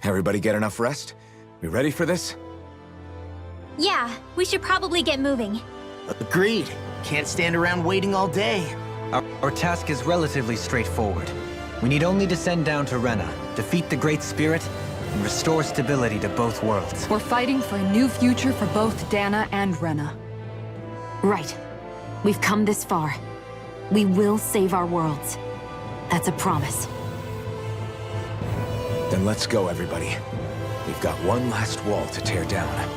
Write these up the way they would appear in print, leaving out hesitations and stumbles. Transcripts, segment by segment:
Everybody get enough rest? We ready for this? Yeah, we should probably get moving. Agreed. Can't stand around waiting all day. Our task is relatively straightforward. We need only descend down to Rena, defeat the Great Spirit, and restore stability to both worlds. We're fighting for a new future for both Dana and Rena. Right. We've come this far. We will save our worlds. That's a promise. Then let's go, everybody. We've got one last wall to tear down.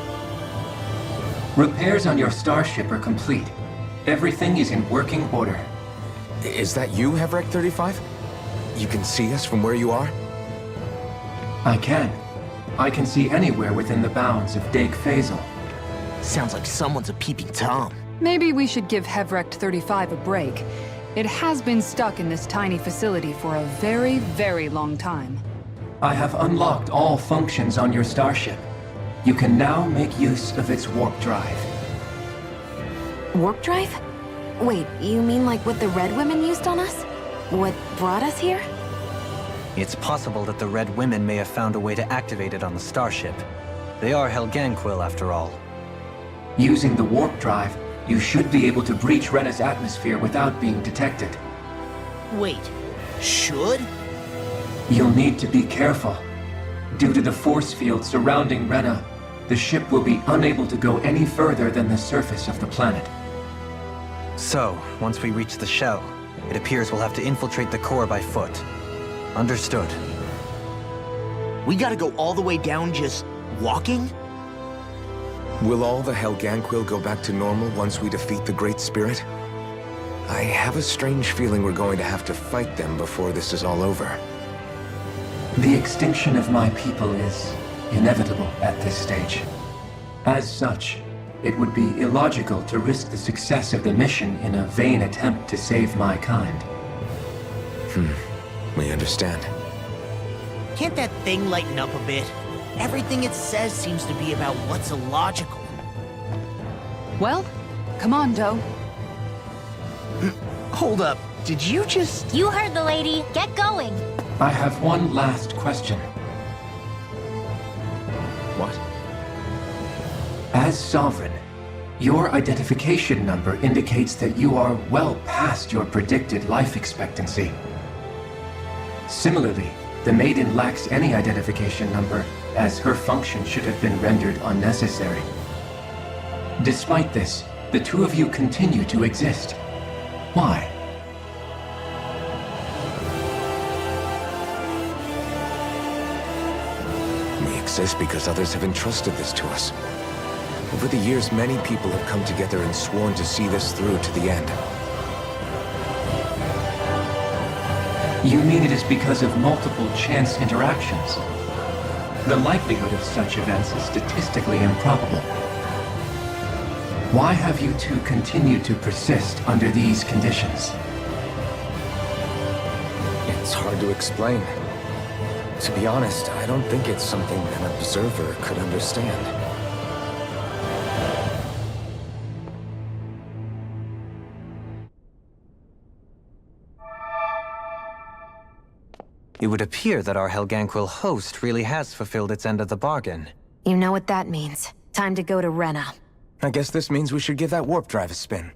Repairs on your starship are complete. Everything is in working order. Is that you, Hevrek 35? You can see us from where you are? I can. I can see anywhere within the bounds of Dake Faisal. Sounds like someone's a peeping Tom. Maybe we should give Hevrect 35 a break. It has been stuck in this tiny facility for a very, very long time. I have unlocked all functions on your starship. You can now make use of its warp drive. Warp drive? Wait, you mean like what the Red Women used on us? What brought us here? It's possible that the Red Women may have found a way to activate it on the starship. They are Helganquil, after all. Using the warp drive, you should be able to breach Rena's atmosphere without being detected. Wait, should? You'll need to be careful. Due to the force field surrounding Rena, the ship will be unable to go any further than the surface of the planet. So, once we reach the shell, it appears we'll have to infiltrate the core by foot. Understood. We gotta go all the way down just walking? Will all the Helganquil go back to normal once we defeat the Great Spirit? I have a strange feeling we're going to have to fight them before this is all over. The extinction of my people is inevitable at this stage. As such, it would be illogical to risk the success of the mission in a vain attempt to save my kind. We understand. Can't that thing lighten up a bit? Everything it says seems to be about what's illogical. Well, come on, Doe. Hold up, did you just... You heard the lady. Get going. I have one last question. What? As Sovereign, your identification number indicates that you are well past your predicted life expectancy. Similarly, the Maiden lacks any identification number, as her function should have been rendered unnecessary. Despite this, the two of you continue to exist. Why? We exist because others have entrusted this to us. Over the years, many people have come together and sworn to see this through to the end. You mean it is because of multiple chance interactions? The likelihood of such events is statistically improbable. Why have you two continued to persist under these conditions? It's hard to explain. To be honest, I don't think it's something an observer could understand. It would appear that our Helganquil host really has fulfilled its end of the bargain. You know what that means. Time to go to Rena. I guess this means we should give that warp drive a spin.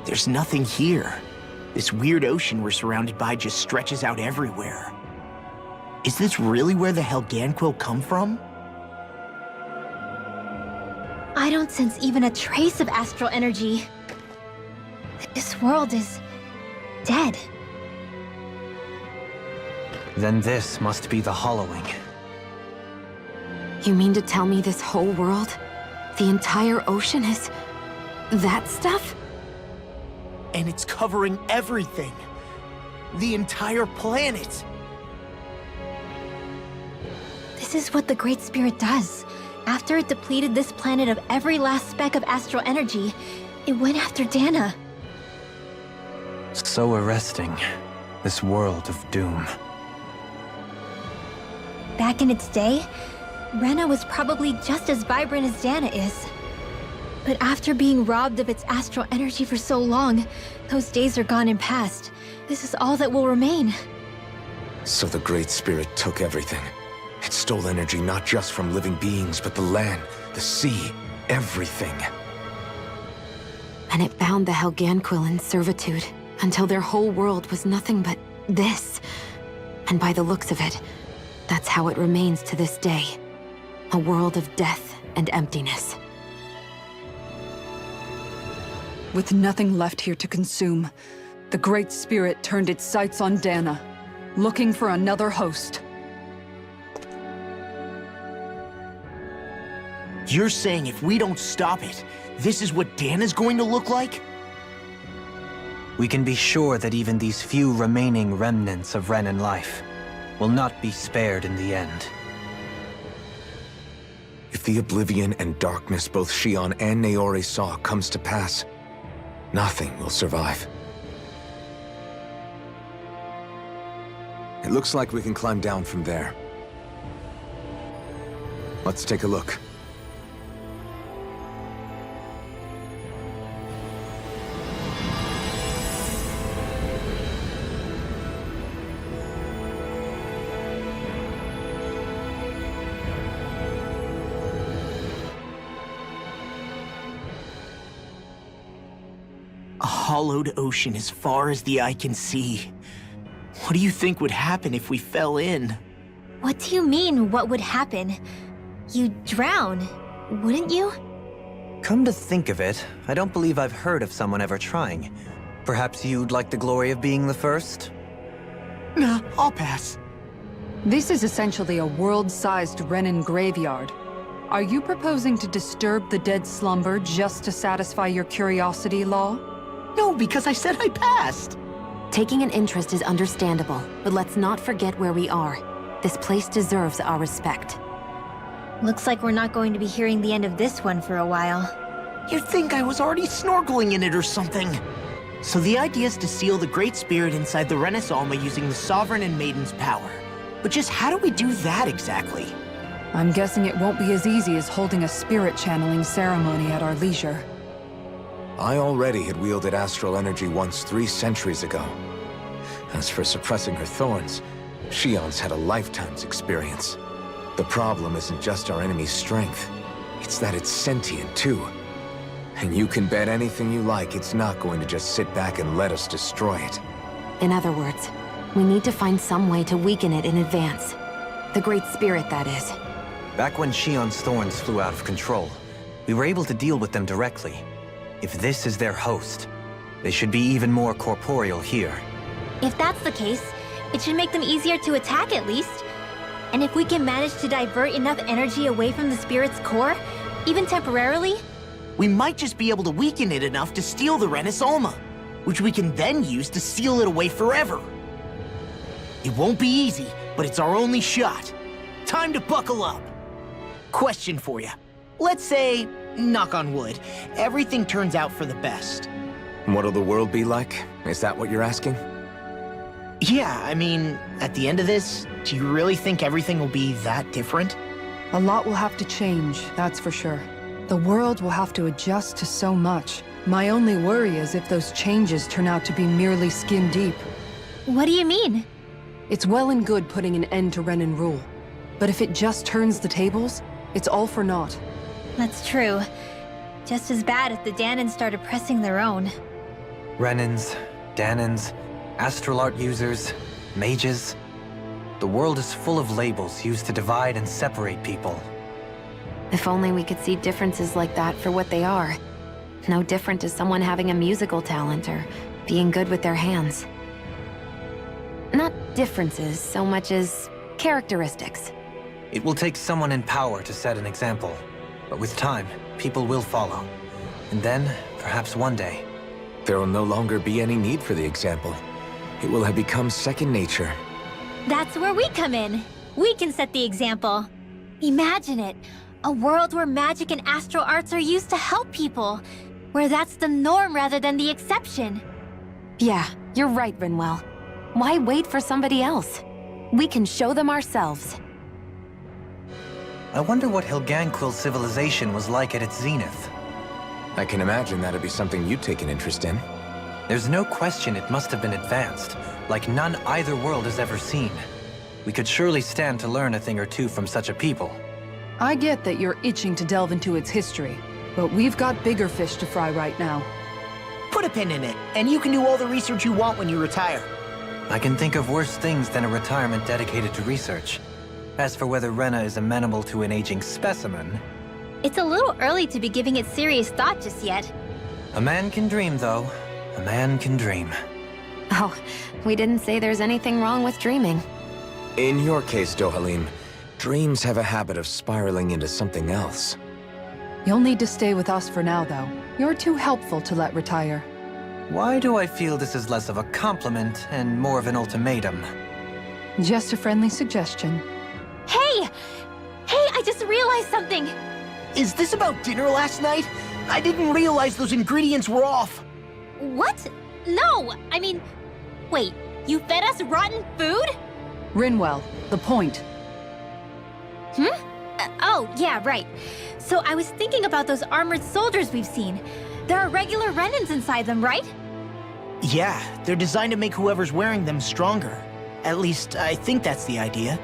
There's nothing here. This weird ocean we're surrounded by just stretches out everywhere. Is this really where the Helganquil come from? I don't sense even a trace of astral energy. This world is dead. Then this must be the hollowing. You mean to tell me this whole world, the entire ocean is that stuff? And it's covering everything. The entire planet. This is what the Great Spirit does. After it depleted this planet of every last speck of astral energy, it went after Dana. So arresting. This world of doom. Back in its day, Rena was probably just as vibrant as Dana is. But after being robbed of its astral energy for so long, those days are gone and past. This is all that will remain. So the Great Spirit took everything. It stole energy not just from living beings, but the land, the sea, everything. And it bound the Helganquil in servitude until their whole world was nothing but this. And by the looks of it, that's how it remains to this day. A world of death and emptiness. With nothing left here to consume, the Great Spirit turned its sights on Dana, looking for another host. You're saying if we don't stop it, this is what Dana's going to look like? We can be sure that even these few remaining remnants of Renan life will not be spared in the end. If the oblivion and darkness both Shion and Naori saw comes to pass, nothing will survive. It looks like we can climb down from there. Let's take a look. A hollowed ocean as far as the eye can see. What do you think would happen if we fell in? What do you mean, what would happen? You'd drown, wouldn't you? Come to think of it, I don't believe I've heard of someone ever trying. Perhaps you'd like the glory of being the first? Nah, I'll pass. This is essentially a world-sized Renan graveyard. Are you proposing to disturb the dead slumber just to satisfy your curiosity, Law? No, because I said I passed. Taking an interest is understandable, but let's not forget where we are. This place deserves our respect. Looks like we're not going to be hearing the end of this one for a while. You'd think I was already snorkeling in it or something. So the idea is to seal the Great Spirit inside the Renis Alma using the Sovereign and Maiden's power. But just how do we do that exactly? I'm guessing it won't be as easy as holding a spirit channeling ceremony at our leisure. I already had wielded astral energy once 3 centuries ago. As for suppressing her thorns, Shion's had a lifetime's experience. The problem isn't just our enemy's strength. It's that it's sentient, too. And you can bet anything you like it's not going to just sit back and let us destroy it. In other words, we need to find some way to weaken it in advance. The Great Spirit, that is. Back when Shion's thorns flew out of control, we were able to deal with them directly. If this is their host, they should be even more corporeal here. If that's the case, it should make them easier to attack at least. And if we can manage to divert enough energy away from the spirit's core, even temporarily, We might just be able to weaken it enough to steal the Renis Alma, which we can then use to seal it away forever. It won't be easy, but it's our only shot. Time to buckle up. Question for you. Let's say, knock on wood, everything turns out for the best. What'll the world be like? Is that what you're asking? Yeah, I mean, at the end of this, do you really think everything will be that different? A lot will have to change, that's for sure. The world will have to adjust to so much. My only worry is if those changes turn out to be merely skin deep. what do you mean? It's well and good putting an end to Renan rule. But if it just turns the tables, it's all for naught. That's true. Just as bad if the Danans started pressing their own. Renans, Danans, astral art users, mages. The world is full of labels used to divide and separate people. If only we could see differences like that for what they are. No different to someone having a musical talent or being good with their hands. Not differences so much as characteristics. It will take someone in power to set an example. But with time, people will follow. And then, perhaps one day... There will no longer be any need for the example. It will have become second nature. That's where we come in. We can set the example. Imagine it. A world where magic and astral arts are used to help people. Where that's the norm rather than the exception. Yeah, you're right, Rinwell. Why wait for somebody else? We can show them ourselves. I wonder what Hilganquil civilization was like at its zenith. I can imagine that'd be something you'd take an interest in. There's no question it must have been advanced, like none either world has ever seen. We could surely stand to learn a thing or two from such a people. I get that you're itching to delve into its history, but we've got bigger fish to fry right now. Put a pin in it, and you can do all the research you want when you retire. I can think of worse things than a retirement dedicated to research. As for whether Rena is amenable to an aging specimen... It's a little early to be giving it serious thought just yet. A man can dream, though. A man can dream. Oh, we didn't say there's anything wrong with dreaming. In your case, Dohalim, dreams have a habit of spiraling into something else. You'll need to stay with us for now, though. You're too helpful to let retire. Why do I feel this is less of a compliment and more of an ultimatum? Just a friendly suggestion. Hey! Hey, I just realized something! Is this about dinner last night? I didn't realize those ingredients were off. What? No! I mean... Wait, you fed us rotten food? Rinwell, the point. Oh, yeah, right. So I was thinking about those armored soldiers we've seen. There are regular Renans inside them, right? Yeah, they're designed to make whoever's wearing them stronger. At least, I think that's the idea.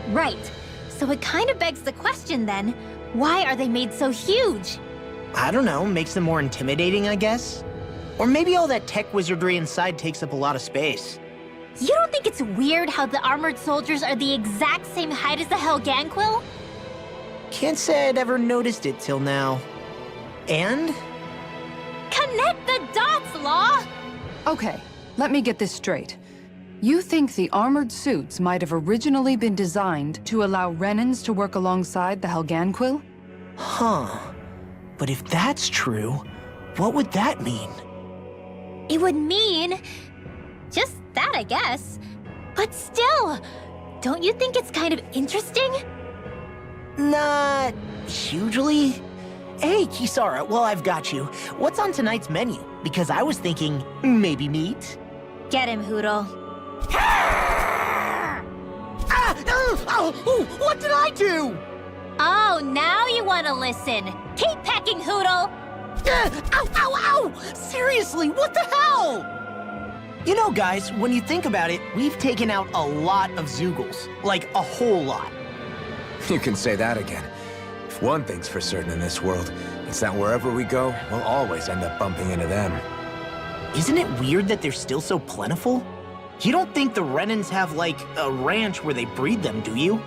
Right. So it kind of begs the question then, why are they made so huge? I don't know, makes them more intimidating, I guess? Or maybe all that tech wizardry inside takes up a lot of space. You don't think it's weird how the armored soldiers are the exact same height as the Helganquil? Can't say I'd ever noticed it till now. And? Connect the dots, Law! Okay, let me get this straight. You think the armored suits might have originally been designed to allow Renans to work alongside the Helganquil? Huh. But if that's true, what would that mean? It would mean... just that, I guess. But still, don't you think it's kind of interesting? Not hugely. Hey, Kisara, well, I've got you. What's on tonight's menu? Because I was thinking, maybe meat? Get him, Hoodle. What did I do? Oh, now you want to listen. Keep pecking, Hoodle! Ow! Seriously, what the hell? You know, guys, when you think about it, we've taken out a lot of Zoogles. Like, a whole lot. You can say that again. If one thing's for certain in this world, it's that wherever we go, we'll always end up bumping into them. Isn't it weird that they're still so plentiful? You don't think the Renans have, like, a ranch where they breed them, do you?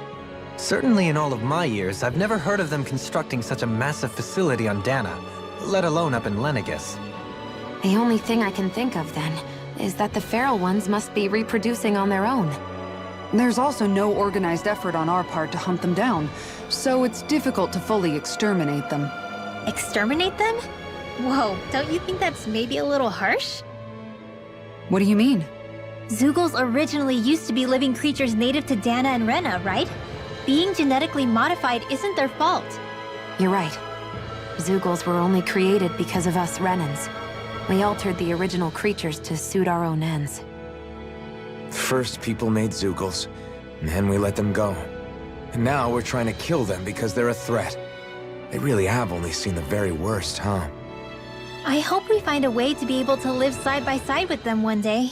Certainly in all of my years, I've never heard of them constructing such a massive facility on Dana, let alone up in Lenegus. The only thing I can think of, then, is that the feral ones must be reproducing on their own. There's also no organized effort on our part to hunt them down, so it's difficult to fully exterminate them. Exterminate them? Whoa, don't you think that's maybe a little harsh? What do you mean? Zoogles originally used to be living creatures native to Dana and Rena, right? Being genetically modified isn't their fault. You're right. Zoogles were only created because of us Renans. We altered the original creatures to suit our own ends. First, people made Zoogles, and then we let them go. And now we're trying to kill them because they're a threat. They really have only seen the very worst, huh? I hope we find a way to be able to live side by side with them one day.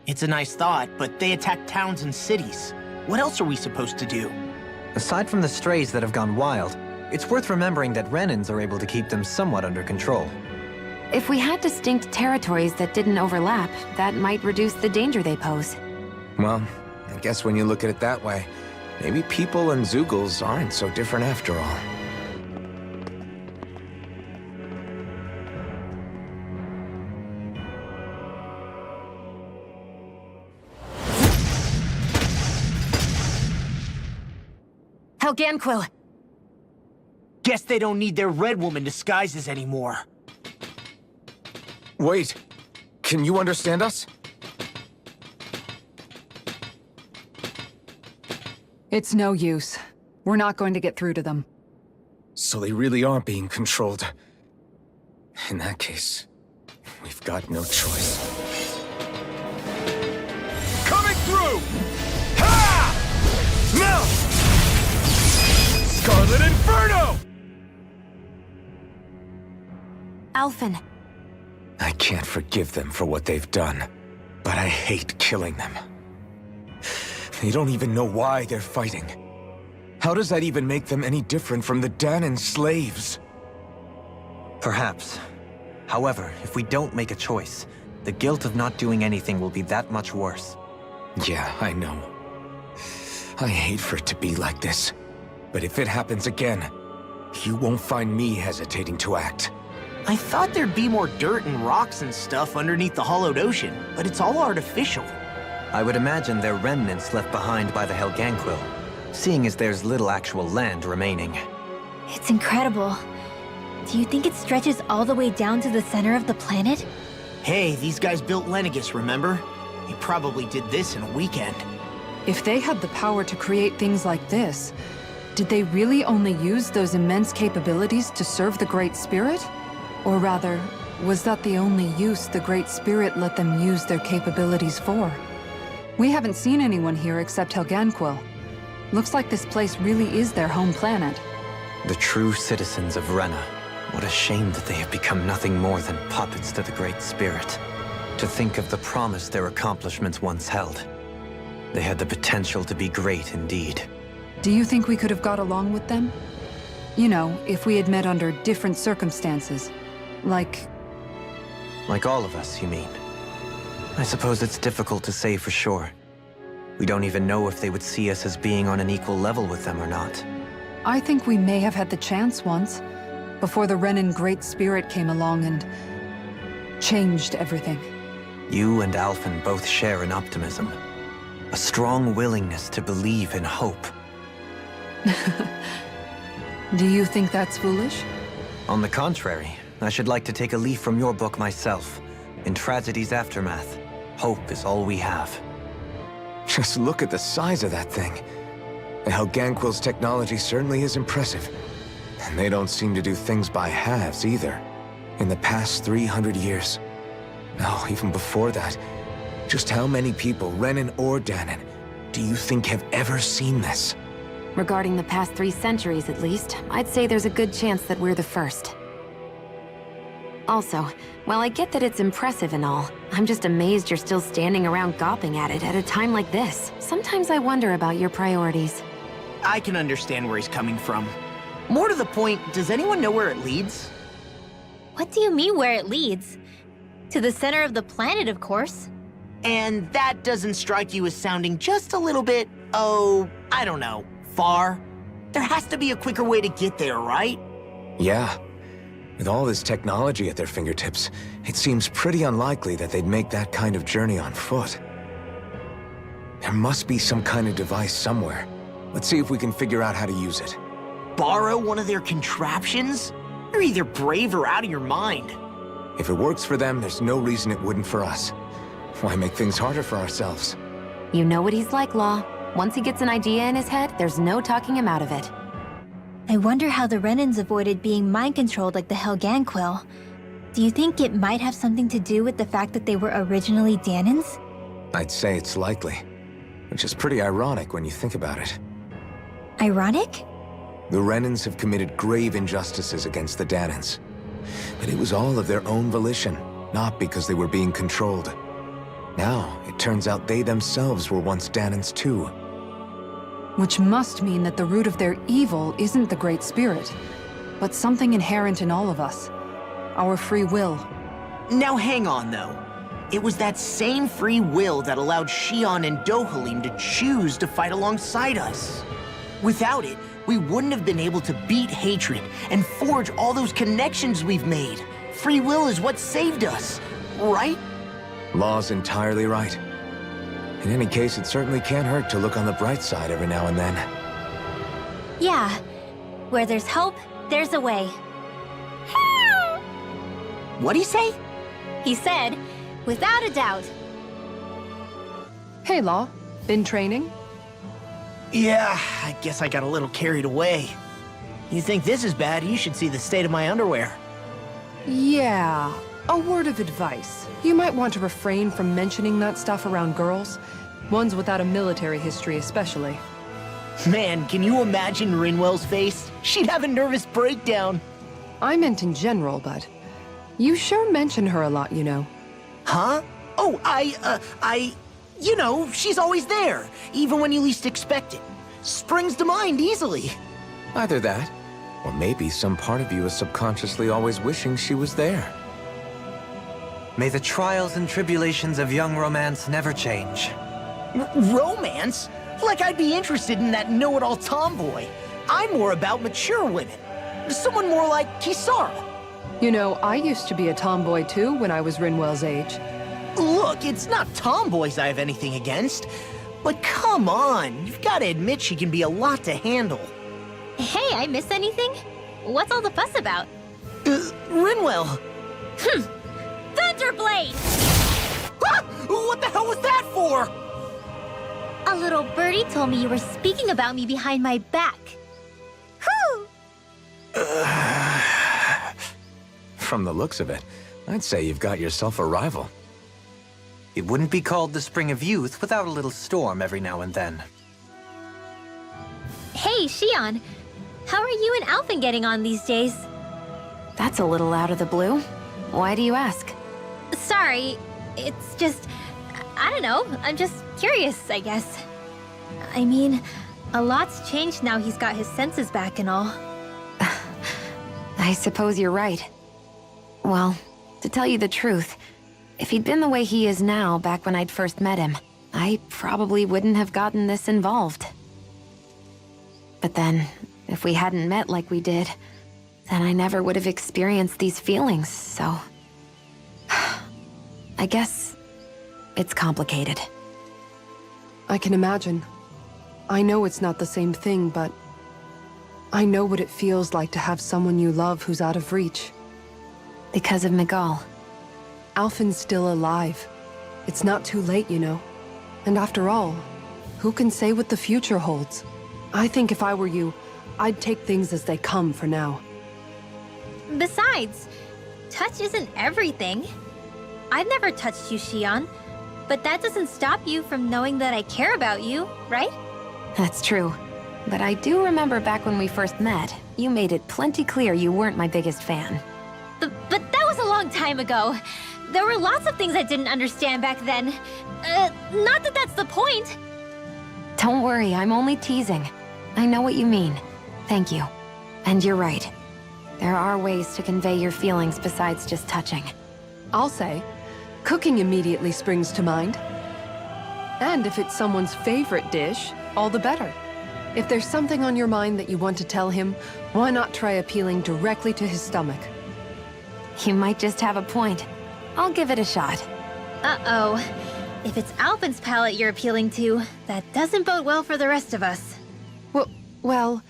It's a nice thought, but they attack towns and cities. What else are we supposed to do? Aside from the strays that have gone wild, it's worth remembering that Renans are able to keep them somewhat under control. If we had distinct territories that didn't overlap, that might reduce the danger they pose. Well, I guess when you look at it that way, maybe people and Zoogles aren't so different after all. Helganquil! Guess they don't need their Red Woman disguises anymore. Wait, can you understand us? It's no use. We're not going to get through to them. So they really are being controlled. In that case, we've got no choice. Coming through! Ha! No! Scarlet Inferno! Alphen. I can't forgive them for what they've done, but I hate killing them. They don't even know why they're fighting. How does that even make them any different from the Danan slaves? Perhaps. However, if we don't make a choice, the guilt of not doing anything will be that much worse. Yeah, I know. I hate for it to be like this. But if it happens again, you won't find me hesitating to act. I thought there'd be more dirt and rocks and stuff underneath the hollowed ocean, but it's all artificial. I would imagine they're remnants left behind by the Helganquil, seeing as there's little actual land remaining. It's incredible. Do you think it stretches all the way down to the center of the planet? Hey, these guys built Lenegus, remember? They probably did this in a weekend. If they had the power to create things like this, did they really only use those immense capabilities to serve the Great Spirit? Or rather, was that the only use the Great Spirit let them use their capabilities for? We haven't seen anyone here except Helganquil. Looks like this place really is their home planet. The true citizens of Rena. What a shame that they have become nothing more than puppets to the Great Spirit. To think of the promise their accomplishments once held. They had the potential to be great indeed. Do you think we could have got along with them? You know, if we had met under different circumstances. Like all of us, you mean? I suppose it's difficult to say for sure. We don't even know if they would see us as being on an equal level with them or not. I think we may have had the chance once, before the Renan Great Spirit came along and changed everything. You and Alphen both share an optimism. A strong willingness to believe in hope. Do you think that's foolish? On the contrary, I should like to take a leaf from your book myself. In tragedy's aftermath, hope is all we have. Just look at the size of that thing. The Helganquil's technology certainly is impressive. And they don't seem to do things by halves either. In the past 300 years. No, even before that. Just how many people, Renan or Danan, do you think have ever seen this? Regarding the past 3 centuries at least, I'd say there's a good chance that we're the first. Also, while I get that it's impressive and all, I'm just amazed you're still standing around gawping at it at a time like this. Sometimes I wonder about your priorities. I can understand where he's coming from. More to the point, does anyone know where it leads? What do you mean where it leads? To the center of the planet, of course. And that doesn't strike you as sounding just a little bit, oh, I don't know, far? There has to be a quicker way to get there, right? Yeah. With all this technology at their fingertips, it seems pretty unlikely that they'd make that kind of journey on foot. There must be some kind of device somewhere. Let's see if we can figure out how to use it. Borrow one of their contraptions? You're either brave or out of your mind. If it works for them, there's no reason it wouldn't for us. Why make things harder for ourselves? You know what he's like, Law. Once he gets an idea in his head, there's no talking him out of it. I wonder how the Renans avoided being mind-controlled like the Helganquil. Do you think it might have something to do with the fact that they were originally Danans? I'd say it's likely. Which is pretty ironic when you think about it. Ironic? The Renans have committed grave injustices against the Danans. But it was all of their own volition, not because they were being controlled. Now, it turns out they themselves were once Danans too. Which must mean that the root of their evil isn't the Great Spirit, but something inherent in all of us. Our free will. Now hang on, though. It was that same free will that allowed Xion and Dohalim to choose to fight alongside us. Without it, we wouldn't have been able to beat hatred and forge all those connections we've made. Free will is what saved us, right? Law's entirely right. In any case, it certainly can't hurt to look on the bright side every now and then. Yeah. Where there's hope, there's a way. What'd he say? He said, without a doubt. Hey, Law. Been training? Yeah, I guess I got a little carried away. You think this is bad, you should see the state of my underwear. Yeah. A word of advice. You might want to refrain from mentioning that stuff around girls. Ones without a military history especially. Man, can you imagine Rinwell's face? She'd have a nervous breakdown. I meant in general, but you sure mention her a lot, you know. Huh? Oh, you know, she's always there, even when you least expect it. Springs to mind easily. Either that, or maybe some part of you is subconsciously always wishing she was there. May the trials and tribulations of young romance never change. Romance? Like I'd be interested in that know-it-all tomboy. I'm more about mature women. Someone more like Kisara. You know, I used to be a tomboy too when I was Rinwell's age. Look, it's not tomboys I have anything against. But come on, you've got to admit she can be a lot to handle. Hey, I miss anything? What's all the fuss about? Rinwell. Thunderblade! Ah! What the hell was that for? A little birdie told me you were speaking about me behind my back. Whew! From the looks of it, I'd say you've got yourself a rival. It wouldn't be called the Spring of Youth without a little storm every now and then. Hey, Shion. How are you and Alphen getting on these days? That's a little out of the blue. Why do you ask? Sorry, it's just... I don't know, I'm just curious, I guess. I mean, a lot's changed now he's got his senses back and all. I suppose you're right. Well, to tell you the truth, if he'd been the way he is now back when I'd first met him, I probably wouldn't have gotten this involved. But then, if we hadn't met like we did, then I never would have experienced these feelings, so... I guess it's complicated. I can imagine. I know it's not the same thing, but I know what it feels like to have someone you love who's out of reach. Because of Miguel. Alphen's still alive. It's not too late, you know. And after all, who can say what the future holds? I think if I were you, I'd take things as they come for now. Besides, touch isn't everything. I've never touched you, Shion, but that doesn't stop you from knowing that I care about you, right? That's true. But I do remember back when we first met, you made it plenty clear you weren't my biggest fan. But that was a long time ago. There were lots of things I didn't understand back then. Not that that's the point. Don't worry, I'm only teasing. I know what you mean. Thank you. And you're right. There are ways to convey your feelings besides just touching. I'll say, cooking immediately springs to mind. And if it's someone's favorite dish, all the better. If there's something on your mind that you want to tell him, why not try appealing directly to his stomach? You might just have a point. I'll give it a shot. Uh-oh. If it's Alphen's palate you're appealing to, that doesn't bode well for the rest of us. Well,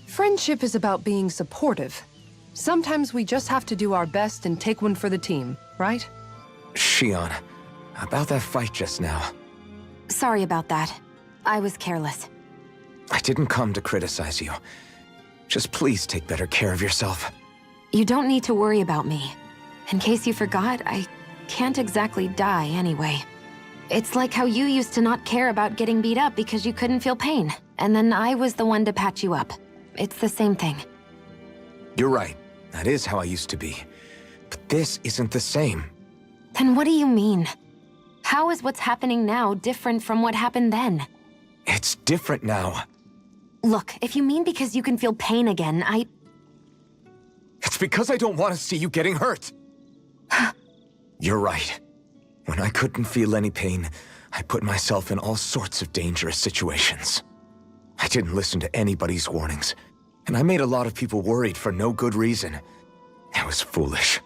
friendship is about being supportive. Sometimes we just have to do our best and take one for the team, right? Shion, about that fight just now. Sorry about that. I was careless. I didn't come to criticize you. Just please take better care of yourself. You don't need to worry about me. In case you forgot, I can't exactly die anyway. It's like how you used to not care about getting beat up because you couldn't feel pain, and then I was the one to patch you up. It's the same thing. You're right. That is how I used to be. But this isn't the same. Then what do you mean? How is what's happening now different from what happened then? It's different now. Look, if you mean because you can feel pain again, It's because I don't want to see you getting hurt. You're right. When I couldn't feel any pain, I put myself in all sorts of dangerous situations. I didn't listen to anybody's warnings, and I made a lot of people worried for no good reason. I was foolish.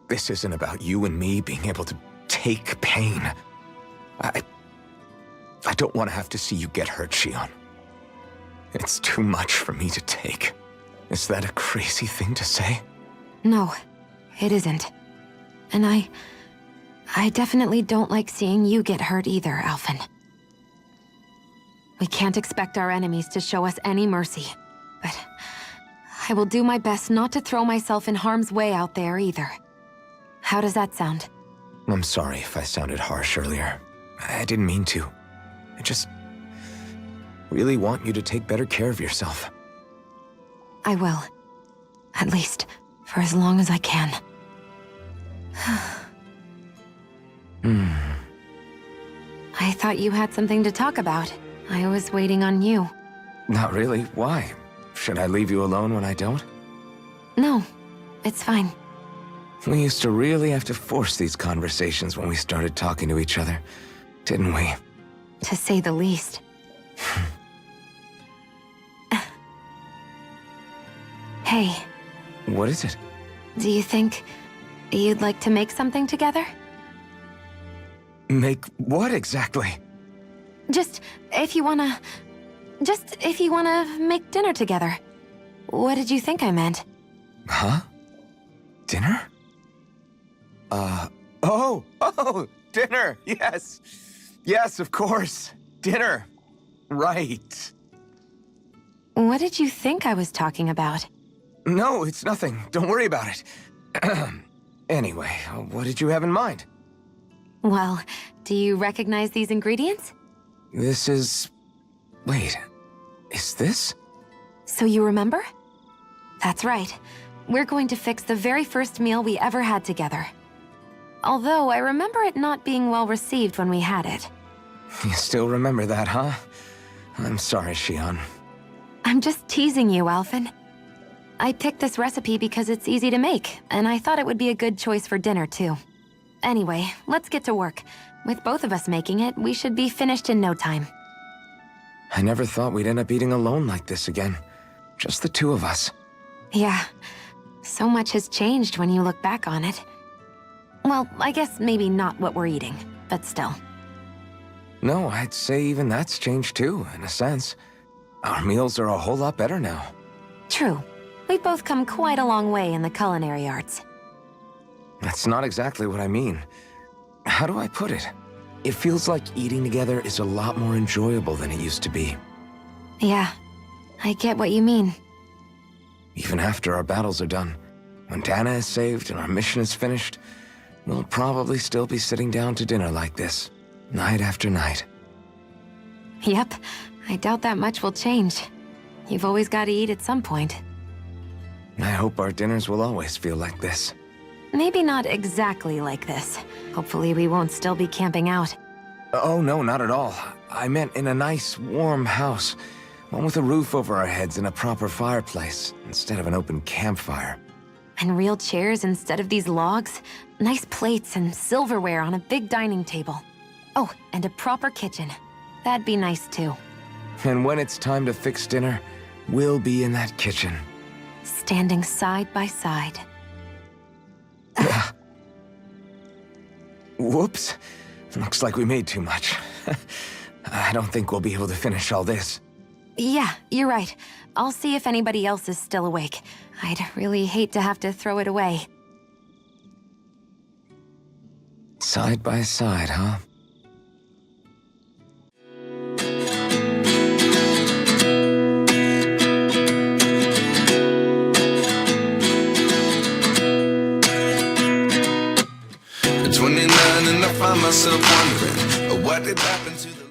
This isn't about you and me being able to take pain. I don't want to have to see you get hurt, Shion. It's too much for me to take. Is that a crazy thing to say? No, it isn't. And I definitely don't like seeing you get hurt either, Alphen. We can't expect our enemies to show us any mercy, but I will do my best not to throw myself in harm's way out there either. How does that sound? I'm sorry if I sounded harsh earlier. I didn't mean to. I just really want you to take better care of yourself. I will. At least, for as long as I can. I thought you had something to talk about. I was waiting on you. Not really. Why? Should I leave you alone when I don't? No, it's fine. We used to really have to force these conversations when we started talking to each other, didn't we? To say the least. Hey. What is it? Do you think you'd like to make something together? Make what exactly? Just if you wanna make dinner together. What did you think I meant? Huh? Dinner? Oh, dinner, yes. Yes, of course. Dinner. Right. What did you think I was talking about? No, it's nothing. Don't worry about it. Anyway, what did you have in mind? Well, do you recognize these ingredients? This is... Wait, is this? So you remember? That's right. We're going to fix the very first meal we ever had together. Although I remember it not being well received when we had it. You still remember that, huh? I'm sorry, Shion. I'm just teasing you, Alphen. I picked this recipe because it's easy to make, and I thought it would be a good choice for dinner, too. Anyway, let's get to work. With both of us making it, we should be finished in no time. I never thought we'd end up eating alone like this again. Just the two of us. Yeah. So much has changed when you look back on it. Well, I guess maybe not what we're eating, but still. No, I'd say even that's changed too, in a sense. Our meals are a whole lot better now. True. We've both come quite a long way in the culinary arts. That's not exactly what I mean. How do I put it? It feels like eating together is a lot more enjoyable than it used to be. Yeah, I get what you mean. Even after our battles are done, when Dana is saved and our mission is finished, we'll probably still be sitting down to dinner like this, night after night. Yep, I doubt that much will change. You've always got to eat at some point. I hope our dinners will always feel like this. Maybe not exactly like this. Hopefully we won't still be camping out. Oh, no, not at all. I meant in a nice, warm house. One with a roof over our heads and a proper fireplace, instead of an open campfire. And real chairs instead of these logs. Nice plates and silverware on a big dining table. Oh, and a proper kitchen. That'd be nice too. And when it's time to fix dinner, we'll be in that kitchen. Standing side by side. Whoops. Looks like we made too much. I don't think we'll be able to finish all this. Yeah, you're right. I'll see if anybody else is still awake. I'd really hate to have to throw it away. Side by side, huh? At 29 and I find myself wondering what did happen to the